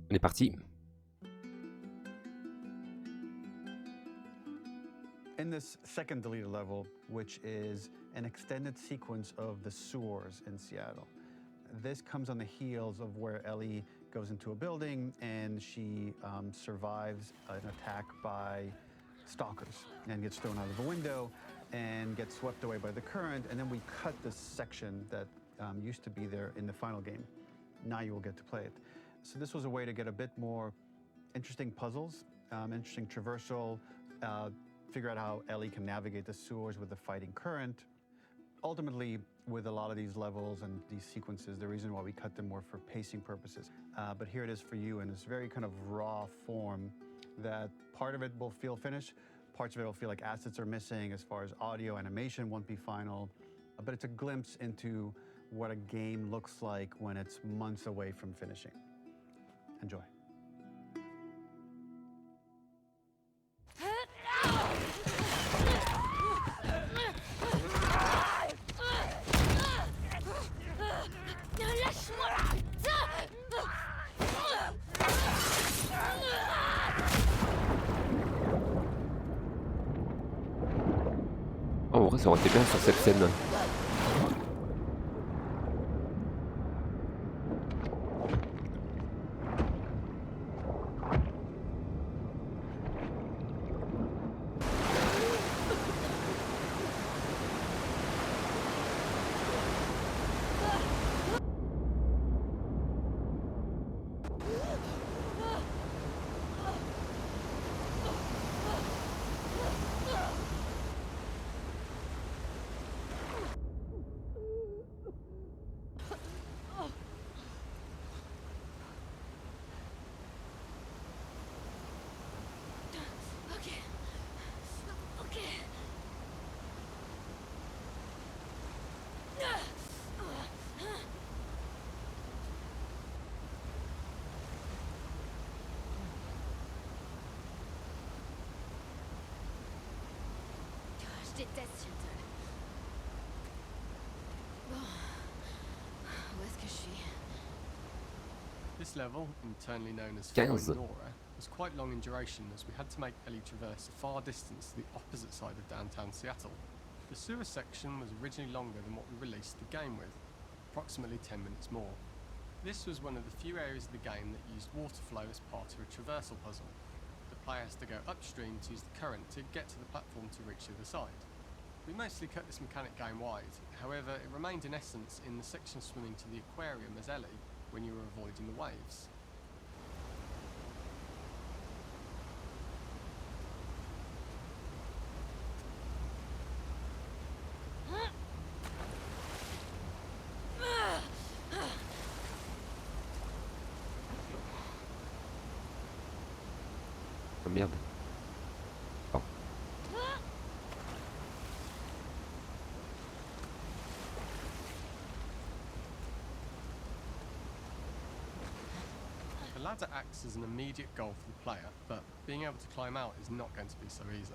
On est parti. In this second deleted level, which is an extended sequence of the sewers in Seattle, this comes on the heels of where Ellie goes into a building and she survives an attack by stalkers and gets thrown out of a window and gets swept away by the current. And then we cut this section that used to be there in the final game. Now you will get to play it. So this was a way to get a bit more interesting puzzles, interesting traversal, figure out how Ellie can navigate the sewers with the fighting current. Ultimately, with a lot of these levels and these sequences, the reason why we cut them were for pacing purposes. But here it is for you in this very kind of raw form that part of it will feel finished, parts of it will feel like assets are missing as far as audio, animation won't be final, but it's a glimpse into what a game looks like when it's months away from finishing. Enjoy. Oh, en vrai, ça aurait été bien sur cette scène. Je déteste Shelton. Bon, où est-ce que je suis? This level, internally known as 15. Find Nora, was quite long in duration as we had to make Ellie traverse a far distance to the opposite side of downtown Seattle. The sewer section was originally longer than what we released the game with, approximately 10 minutes more. This was one of the few areas of the game that used water flow as part of a traversal puzzle. The player has to go upstream to use the current to get to the platform to reach the other side. We mostly cut this mechanic game wide, however it remained in essence in the section swimming to the aquarium as Ellie when you were avoiding the waves. Oh merde. Oh. The ladder acts as an immediate goal for the player, but being able to climb out is not going to be so easy.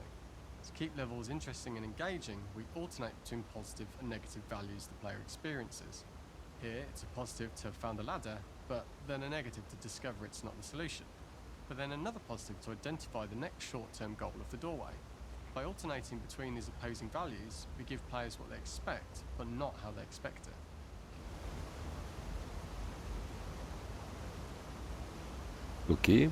To keep levels interesting and engaging, we alternate between positive and negative values the player experiences. Here, it's a positive to have found a ladder, but then a negative to discover it's not the solution. But then another positive to identify the next short-term goal of the doorway. By alternating between these opposing values, we give players what they expect, but not how they expect it. Ok.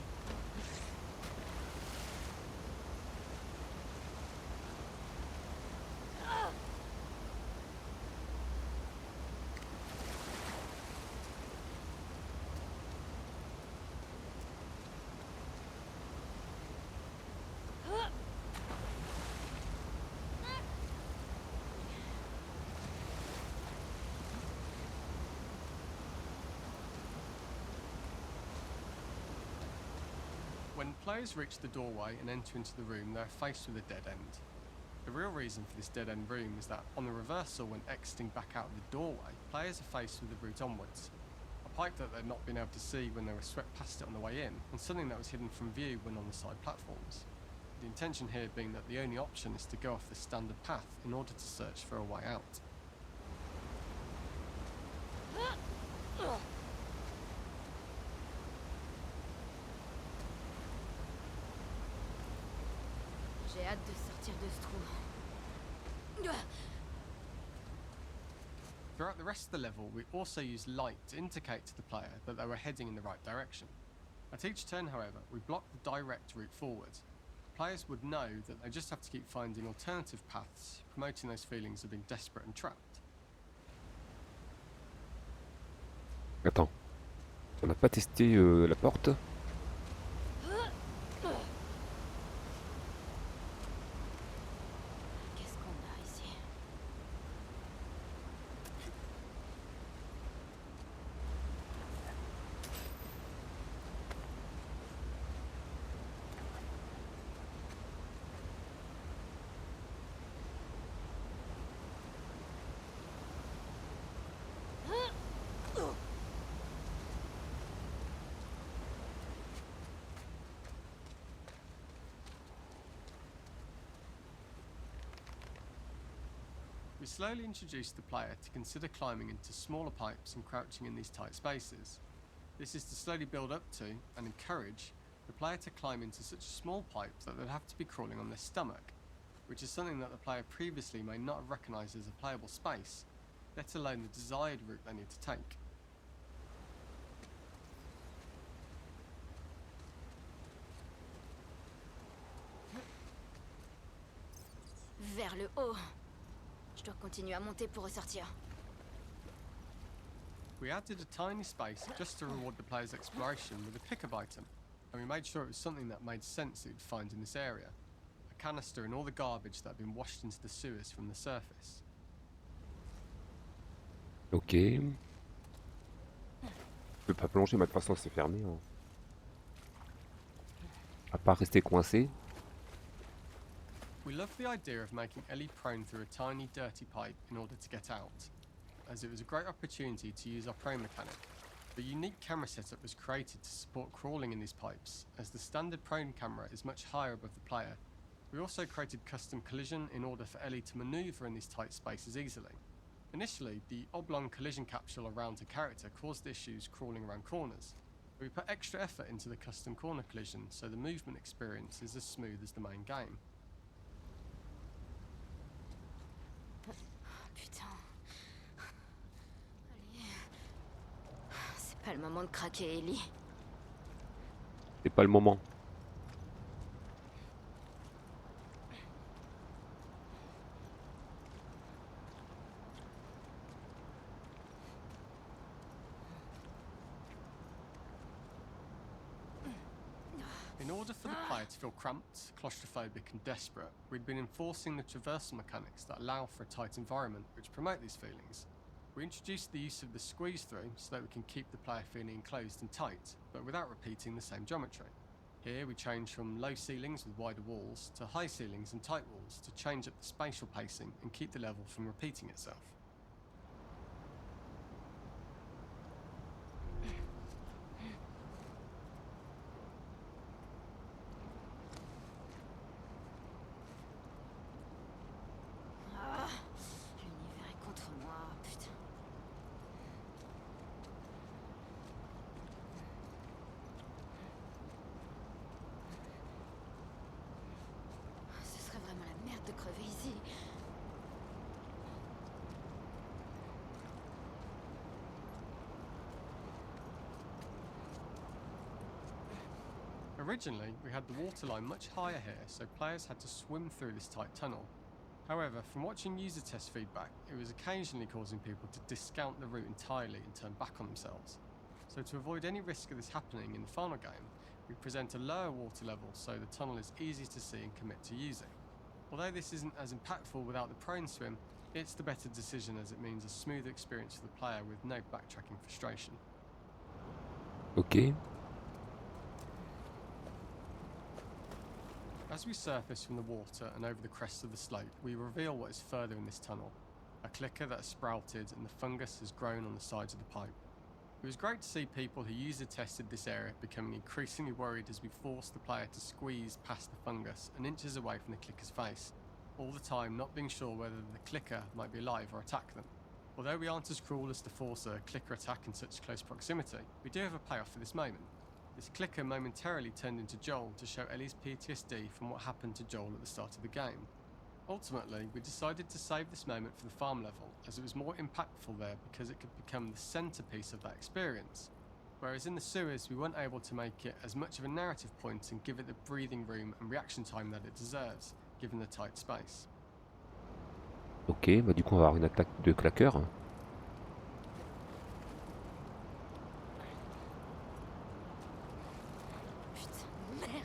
When players reach the doorway and enter into the room, they're faced with a dead end. The real reason for this dead-end room is that on the reversal, when exiting back out of the doorway, players are faced with the route onwards. A pipe that they'd not been able to see when they were swept past it on the way in, and something that was hidden from view when on the side platforms. The intention here being that the only option is to go off the standard path in order to search for a way out. hâte de sortir de ce trou. Throughout the rest of the level, we also used light to indicate to the player that they were heading in the right direction. At each turn, however, we blocked the direct route forward. Players would know that they just have to keep finding alternative paths, promoting those feelings of being desperate and trapped. Attends. On n'a pas testé la porte? Qu'est-ce qu'on a ici? We slowly introduced the player to consider climbing into smaller pipes and crouching in these tight spaces. This is to slowly build up to, and encourage, the player to climb into such a small pipe that they'd have to be crawling on their stomach, which is something that the player previously may not have recognised as a playable space, let alone the desired route they need to take. Vers le haut. Je dois continuer à monter pour ressortir. We added a tiny space just to reward the player's exploration with a pickup item, and we made sure it was something that made sense that you'd find in this area. A canister and all the garbage that had been washed into the sewers from the surface. Ok. Je peux pas plonger, mais de toute façon c'est fermé. Hein. À part rester coincé. We loved the idea of making Ellie prone through a tiny dirty pipe in order to get out, as it was a great opportunity to use our prone mechanic. The unique camera setup was created to support crawling in these pipes, as the standard prone camera is much higher above the player. We also created custom collision in order for Ellie to manoeuvre in these tight spaces easily. Initially, the oblong collision capsule around her character caused issues crawling around corners. We put extra effort into the custom corner collision so the movement experience is as smooth as the main game. Putain. Allez. C'est pas le moment de craquer, Ellie. C'est pas le moment. In order for the player to feel cramped, claustrophobic and desperate, we'd been enforcing the traversal mechanics that allow for a tight environment which promote these feelings. We introduced the use of the squeeze through so that we can keep the player feeling enclosed and tight, but without repeating the same geometry. Here we change from low ceilings with wider walls to high ceilings and tight walls to change up the spatial pacing and keep the level from repeating itself. L'univers est contre moi, putain. Ce serait vraiment la merde de crever ici. Originally, we had the waterline much higher here, so players had to swim through this tight tunnel. However, from watching user test feedback, it was occasionally causing people to discount the route entirely and turn back on themselves. So to avoid any risk of this happening in the final game, we present a lower water level so the tunnel is easy to see and commit to using. Although this isn't as impactful without the prone swim, it's the better decision as it means a smoother experience for the player with no backtracking frustration. Ok. As we surface from the water and over the crest of the slope, we reveal what is further in this tunnel. A clicker that has sprouted and the fungus has grown on the sides of the pipe. It was great to see people who user tested this area becoming increasingly worried as we forced the player to squeeze past the fungus and inches away from the clicker's face, all the time not being sure whether the clicker might be alive or attack them. Although we aren't as cruel as to force a clicker attack in such close proximity, we do have a payoff for this moment. This clicker momentarily turned into Joel to show Ellie's PTSD from what happened to Joel at the start of the game. Ultimately, we decided to save this moment for the farm level, as it was more impactful there because it could become the centrepiece of that experience. Whereas in the sewers, we weren't able to make it as much of a narrative point and give it the breathing room and reaction time that it deserves, given the tight space. Ok, bah du coup on va avoir une attaque de claqueurs. Putain, merde.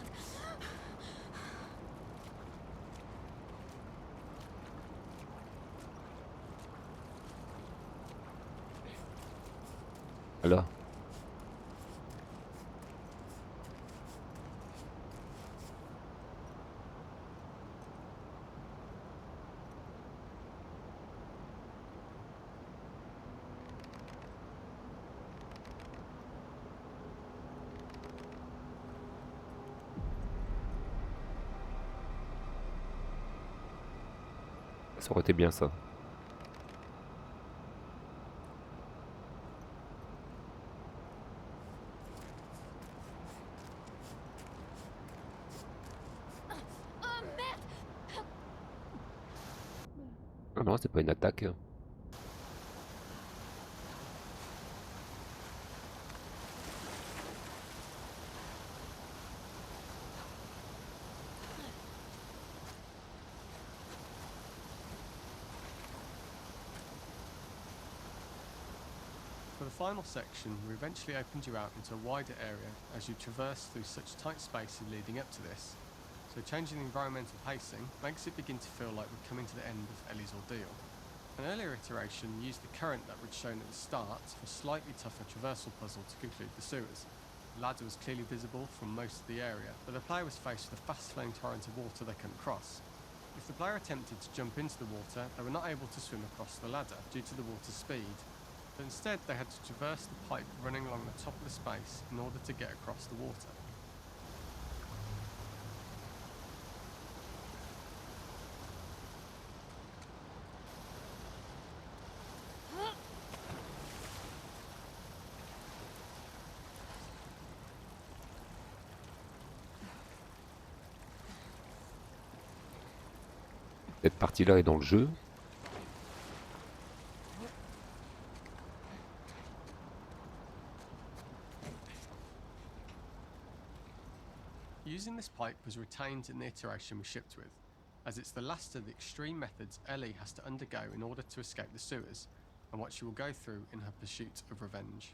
Voilà. Ça aurait été bien ça. Oh merde. Ah non, c'est pas une attaque. For the final section, we eventually opened you out into a wider area as you traverse through such tight spaces leading up to this, so changing the environmental pacing makes it begin to feel like we're coming to the end of Ellie's ordeal. An earlier iteration used the current that we'd shown at the start for a slightly tougher traversal puzzle to conclude the sewers. The ladder was clearly visible from most of the area, but the player was faced with a fast-flowing torrent of water they couldn't cross. If the player attempted to jump into the water, they were not able to swim across the ladder due to the water's speed, but instead they had to traverse the pipe running along the top of the space in order to get across the water. Cette partie-là est dans le jeu. Using this pipe was retained in the iteration we shipped with, as it's the last of the extreme methods Ellie has to undergo in order to escape the sewers, and what she will go through in her pursuit of revenge.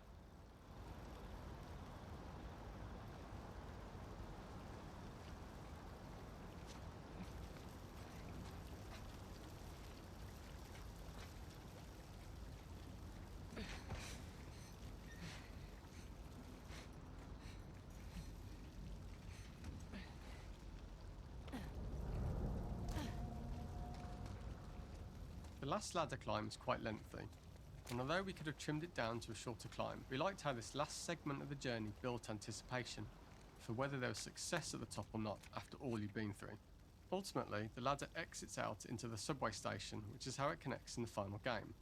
The last ladder climb is quite lengthy, and although we could have trimmed it down to a shorter climb, we liked how this last segment of the journey built anticipation for whether there was success at the top or not after all you've been through. Ultimately, the ladder exits out into the subway station, which is how it connects in the final game.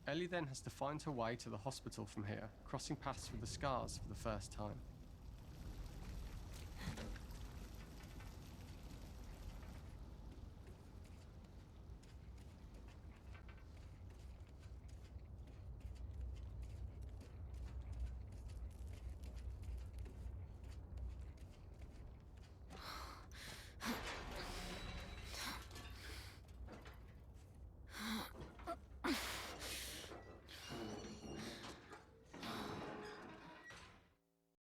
Ellie then has to find her way to the hospital from here, crossing paths with the scars for the first time.